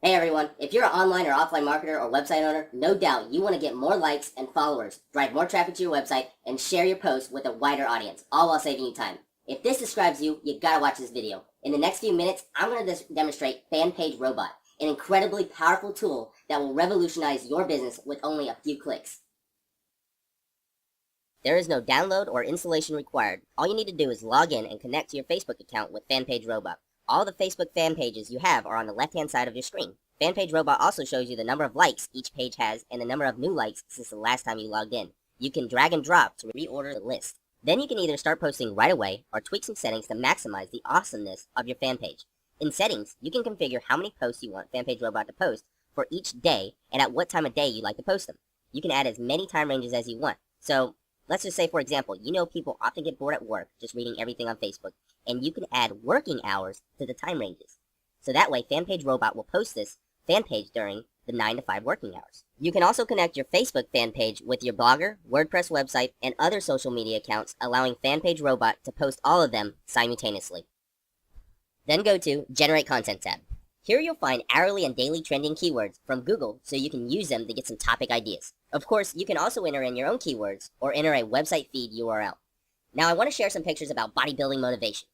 Hey everyone, if you're an online or offline marketer or website owner, no doubt you want to get more likes and followers, drive more traffic to your website, and share your posts with a wider audience, all while saving you time. If this describes you, you gotta watch this video. In the next few minutes, I'm going to demonstrate FanPage Robot, an incredibly powerful tool that will revolutionize your business with only a few clicks. There is no download or installation required. All you need to do is log in and connect to your Facebook account with FanPage Robot. All the Facebook fan pages you have are on the left-hand side of your screen. FanPage Robot also shows you the number of likes each page has and the number of new likes since the last time you logged in. You can drag and drop to reorder the list. Then you can either start posting right away or tweak some settings to maximize the awesomeness of your fan page. In settings, you can configure how many posts you want FanPage Robot to post for each day and at what time of day you'd like to post them. You can add as many time ranges as you want. So, let's just say, for example, you know people often get bored at work just reading everything on Facebook, and you can add working hours to the time ranges. So that way, FanPage Robot will post this fan page during the 9 to 5 working hours. You can also connect your Facebook fan page with your Blogger, WordPress website, and other social media accounts, allowing FanPage Robot to post all of them simultaneously. Then go to Generate Content tab. Here you'll find hourly and daily trending keywords from Google so you can use them to get some topic ideas. Of course, you can also enter in your own keywords or enter a website feed URL. Now I want to share some pictures about bodybuilding motivation.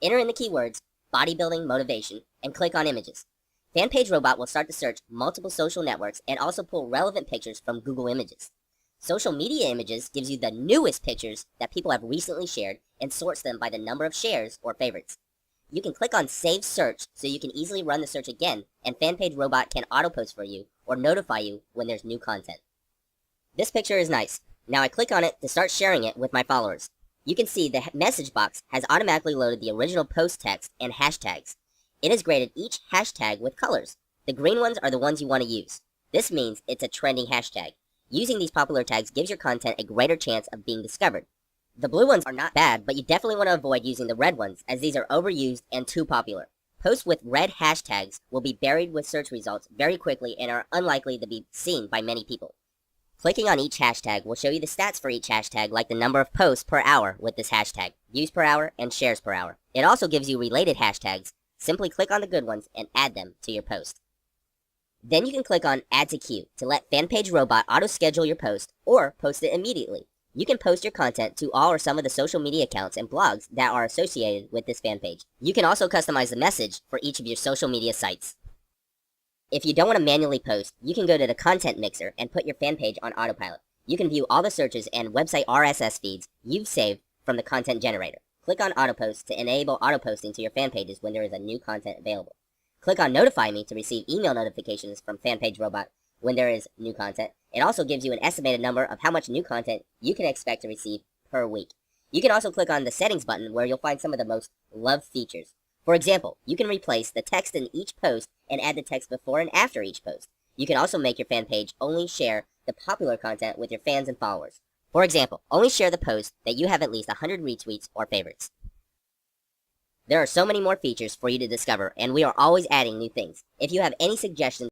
Enter in the keywords bodybuilding motivation and click on images. FanPage Robot will start to search multiple social networks and also pull relevant pictures from Google Images. Social media images gives you the newest pictures that people have recently shared and sorts them by the number of shares or favorites. You can click on Save Search so you can easily run the search again, and FanPage Robot can auto-post for you or notify you when there's new content. This picture is nice. Now I click on it to start sharing it with my followers. You can see the message box has automatically loaded the original post text and hashtags. It has graded each hashtag with colors. The green ones are the ones you want to use. This means it's a trending hashtag. Using these popular tags gives your content a greater chance of being discovered. The blue ones are not bad, but you definitely want to avoid using the red ones, as these are overused and too popular. Posts with red hashtags will be buried with search results very quickly and are unlikely to be seen by many people. Clicking on each hashtag will show you the stats for each hashtag, like the number of posts per hour with this hashtag, views per hour, and shares per hour. It also gives you related hashtags. Simply click on the good ones and add them to your post. Then you can click on Add to Queue to let FanPage Robot auto-schedule your post or post it immediately. You can post your content to all or some of the social media accounts and blogs that are associated with this fan page. You can also customize the message for each of your social media sites. If you don't want to manually post, you can go to the Content Mixer and put your fan page on autopilot. You can view all the searches and website RSS feeds you've saved from the content generator. Click on Autopost to enable autoposting to your fan pages when there is a new content available. Click on Notify Me to receive email notifications from FanPage Robot when there is new content. It also gives you an estimated number of how much new content you can expect to receive per week. You can also click on the Settings button where you'll find some of the most loved features. For example, you can replace the text in each post and add the text before and after each post. You can also make your fan page only share the popular content with your fans and followers. For example, only share the post that you have at least 100 retweets or favorites. There are so many more features for you to discover, and we are always adding new things. If you have any suggestions